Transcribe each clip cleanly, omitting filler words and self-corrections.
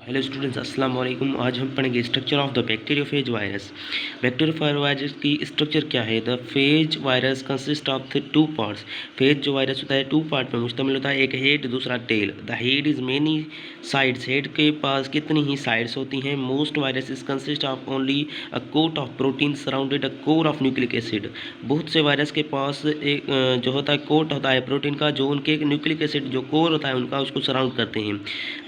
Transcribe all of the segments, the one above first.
Hello students, अस्सलाम वालेकुम। आज हम पढ़ेंगे structure of the bacteriophage virus. Bacteriophage virus की स्ट्रक्चर क्या है? The phase virus consist of the two parts. Phase जो वायरस होता है टू पार्ट में मुश्तमिल होता है, एक हेड दूसरा tail. The head is many sides. Head के पास कितनी ही साइड्स होती हैं। Most viruses consist of only a coat of protein surrounded a core of nucleic acid. बहुत से वायरस के पास एक जो होता है कोट होता है प्रोटीन का, जो उनके न्यूक्लिक एसिड जो कोर होता है उनका उसको सराउंड करते हैं।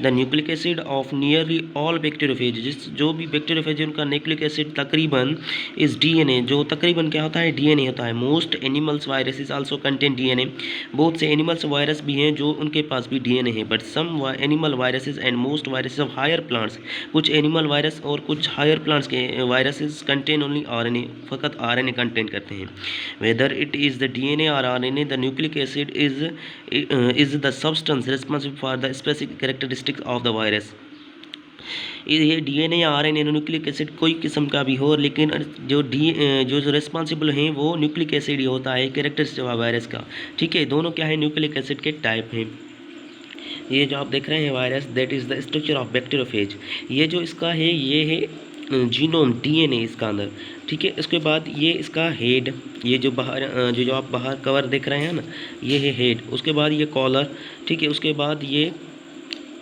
The nucleic acid of nearly all bacteriophage, जिस जो भी बैक्टीरियोफेज है उनका न्यूक्लिक एसिड तकरीबन इस डीएनए, जो तकरीबन क्या होता है, डीएनए होता है। Most animals viruses also contain DNA. बहुत से एनिमल्स वायरस भी हैं जो उनके पास भी डीएनए है। But some animal viruses and most viruses of higher plants, कुछ एनिमल वायरस और कुछ हायर प्लांट्स के वायरसेस कंटेन ओनली आरएनए, फ़कत आरएनए कंटेन करते हैं। Whether it is the DNA और RNA, the nucleic acid is the substance responsible for the specific characteristics of the virus. ये DNA या RNA nucleic acid कोई किस्म का भी हो, लेकिन जो रिस्पॉन्सिबल हैं वो न्यूक्लिक एसिड ही होता है कैरेक्टरिस्टिक वायरस का। ठीक है, दोनों क्या है, न्यूक्लिक एसिड के टाइप हैं। ये जो आप देख रहे हैं virus, that is the structure of bacteriophage. ये जो इसका है ये है जीनोम, डीएनए इसका अंदर। ठीक है, इसके बाद ये इसका हेड, ये जो बाहर जो आप बाहर कवर देख रहे हैं ना, ये है हेड। उसके बाद ये कॉलर। ठीक है, उसके बाद ये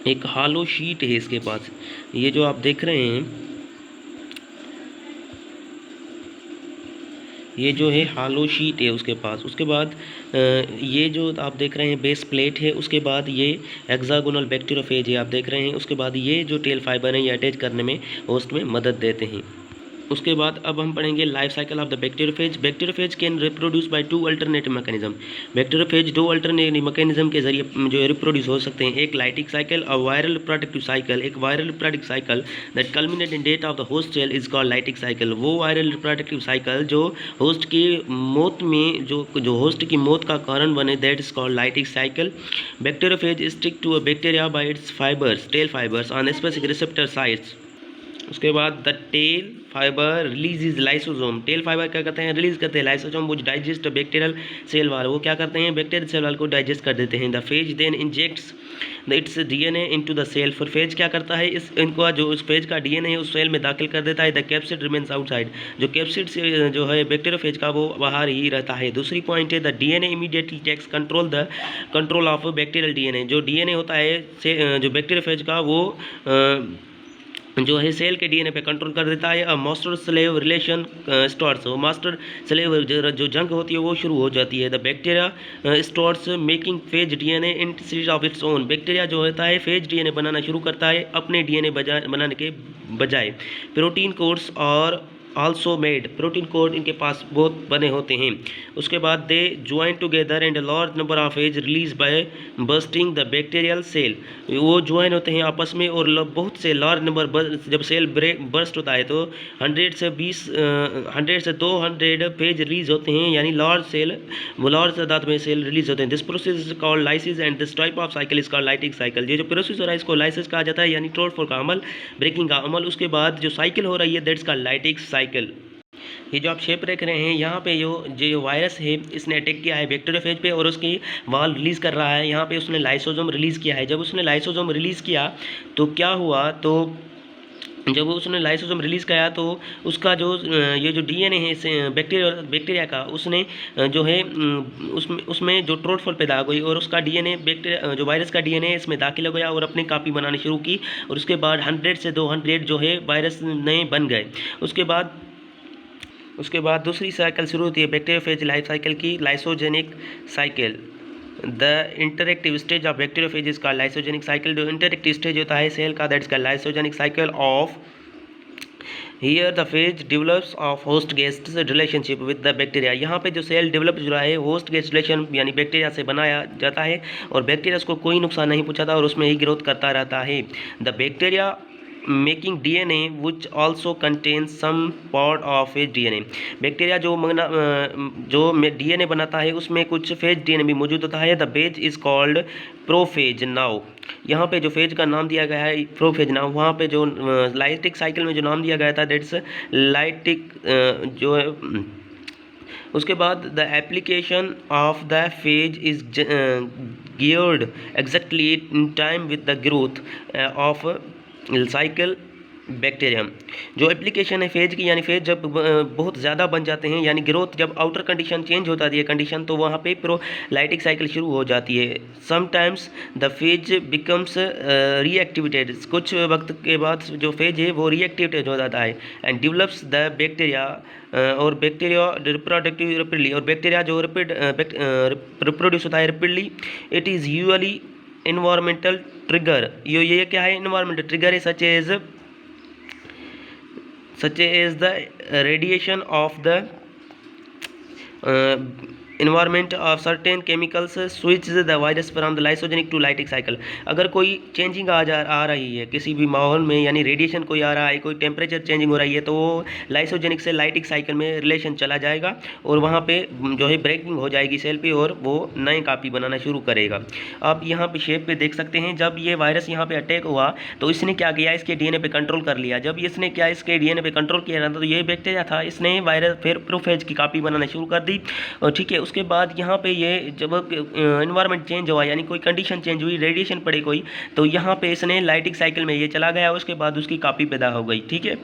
एक हालो शीट है इसके पास, ये जो आप देख रहे हैं ये जो है हालो शीट है उसके पास। उसके बाद ये जो आप देख रहे हैं बेस प्लेट है। उसके बाद ये हेक्सागोनल बैक्टीरियोफेज है आप देख रहे हैं। उसके बाद ये जो टेल फाइबर है ये अटैच करने में होस्ट में मदद देते हैं। उसके बाद अब हम पढ़ेंगे life cycle of the bacteriophage. Bacteriophage can reproduce by two alternative mechanism. Bacteriophage दो अल्टरनेटिव मैकेनिज्म के जरिए जो रिप्रोड्यूस हो सकते हैं। एक लाइटिक साइकिल और वायरल रिप्रोडक्टिव साइकिल। एक viral reproductive cycle that culminate in death of the host cell is called lytic cycle. वो वायरल रिप्रोडक्टिव साइकिल जो होस्ट की मौत में जो होस्ट की मौत का कारण बने, that is called lytic cycle. Bacteriophage stick to a bacteria by its fibres, tail fibres on specific receptor sites. उसके बाद the tail fibre release is lysosome. Tail fibre क्या करते हैं, रिलीज करते हैं लाइसोसोम वो डाइजेस्ट बैक्टीरियल सेल वाल, वो क्या करते हैं, बैक्टीरियल सेल वाल को डाइजेस्ट कर देते हैं। The phage then injects its DNA into the cell. फिर फेज क्या करता है, इस इनको जो इस फेज का डीएनए है उस सेल में दाखिल कर देता है। The capsid remains outside. जो कैप्सिड से जो है बैक्टीरियोफेज का वो बाहर ही रहता है। दूसरी पॉइंट है the DNA immediately takes control of bacterial DNA. जो डीएनए होता है से जो बैक्टीरियोफेज का वो जो है सेल के डीएनए पे कंट्रोल कर देता है। Master slave relation starts. वो मास्टर स्लेव जो जंग होती है वो शुरू हो जाती है। The bacteria starts making phase DNA in series of its own. Bacteria जो होता है फेज डीएनए बनाना शुरू करता है अपने डीएनए बनाने के बजाय। प्रोटीन कोड्स और आल्सो मेड। प्रोटीन कोड इनके पास बहुत बने होते हैं। उसके बाद they join together and large number of age release by bursting the bacterial cell. वो ज्वाइन होते हैं आपस में और बहुत से लार्ज नंबर, जब सेल बर्स्ट होता है तो 100 से 200 पेज रिलीज होते हैं, यानी लार्ज सेल, वो लार्ज तादाद में सेल रिलीज होते हैं। This process is called lysis and this type of cycle is called lytic cycle. ये जो प्रोसेस हो रहा है इसको लाइसिस कहा जाता है, यानी तोड़फोड़ का अमल, ब्रेकिंग का अमल। उसके बाद जो साइकिल हो रही है दैट्स कॉल्ड लाइटिक साइकिल। ये जो आप शेप देख रहे हैं यहाँ पे जो वायरस है इसने अटैक किया है बैक्टीरियोफेज पे और उसकी वाल रिलीज़ कर रहा है। यहाँ पे उसने लाइसोसोम रिलीज़ किया है। जब उसने लाइसोसोम रिलीज़ किया तो क्या हुआ, तो जब उसने लाइसोसोम रिलीज़ किया तो उसका जो ये जो डीएनए है बैक्टीरिया का, उसने जो है उसमें जो तोड़फोड़ पैदा हो गई और उसका डीएनए बैक्टीरिया जो वायरस का डीएनए इसमें दाखिल हो गया और अपनी कॉपी बनानी शुरू की। और उसके बाद 100 से 200 जो है वायरस नए बन गए। उसके बाद दूसरी साइकिल शुरू होती है बैक्टीरियोफेज लाइफ साइकिल की, lysogenic cycle. The interactive stage of bacteriophage is called lysogenic cycle. जो इंटरेक्टिव स्टेज होता है सेल का, that's called lysogenic cycle of. Here the phase develops of host guest relationship with the bacteria. यहाँ पे जो cell develop हो रहा है होस्ट गेस्ट रिलेशन यानी बैक्टीरिया से बनाया जाता है और बैक्टीरिया उसको कोई नुकसान नहीं पहुँचाता और उसमें ही ग्रोथ करता रहता है। The bacteria making DNA which also contain some part of phage DNA. Bacteria जो डीएनए बनाता है उसमें कुछ फेज डीएनए भी मौजूद होता है। The beige is called prophase. Now यहाँ पे जो फेज का नाम दिया गया है प्रोफेज, नाउ वहाँ पे जो लाइटिक साइकिल में जो नाम दिया गया था दैट्स लाइटिक जो है। उसके बाद the application of the phase is geared exactly in time with the growth of cycle bacterium. जो एप्लीकेशन है फेज की, यानी फेज जब बहुत ज़्यादा बन जाते हैं, यानी ग्रोथ जब आउटर कंडीशन चेंज हो जाती है कंडीशन, तो वहाँ पे प्रोलाइटिक साइकिल शुरू हो जाती है। Sometimes the phase becomes reactivated, कुछ वक्त के बाद जो फेज है वो रीएक्टिवेटेड हो जाता है। एंड डेवलप्स द बैक्टीरिया, और बैक्टीरिया रिप्रोडक्टिव रेपिडली, और बैक्टीरिया जो रिप्रोड्यूस होता है rapidly. It is usually environmental trigger, ये क्या है, इन्वायरमेंटल ट्रिगर है, such as the radiation of the environment of certain chemicals switches the virus from the lysogenic to lytic cycle। अगर कोई चेंजिंग आ रही है किसी भी माहौल में, यानी रेडिएशन कोई आ रहा है, कोई टेम्परेचर चेंजिंग हो रही है, तो वो लाइसोजेनिक से लाइटिक साइकिल में रिलेशन चला जाएगा और वहाँ पे जो है ब्रेकिंग हो जाएगी सेल पे और वो नए कापी बनाना शुरू करेगा। आप यहाँ पे शेप पे देख सकते हैं, जब ये वायरस यहाँ पे अटैक हुआ तो इसने क्या किया, इसके डीएनए पे कंट्रोल कर लिया। जब इसने क्या इसके डीएनए पे कंट्रोल किया था, तो ये बैक्टीरिया था, इसने वायरस फिर प्रोफेज की कापी बनाना शुरू कर दी। और ठीक है, उसके बाद यहाँ पे ये जब इन्वायरमेंट चेंज हुआ, यानी कोई कंडीशन चेंज हुई, रेडिएशन पड़ी कोई, तो यहाँ पे इसने लाइटिक साइकिल में ये चला गया, उसके बाद उसकी कापी पैदा हो गई। ठीक है।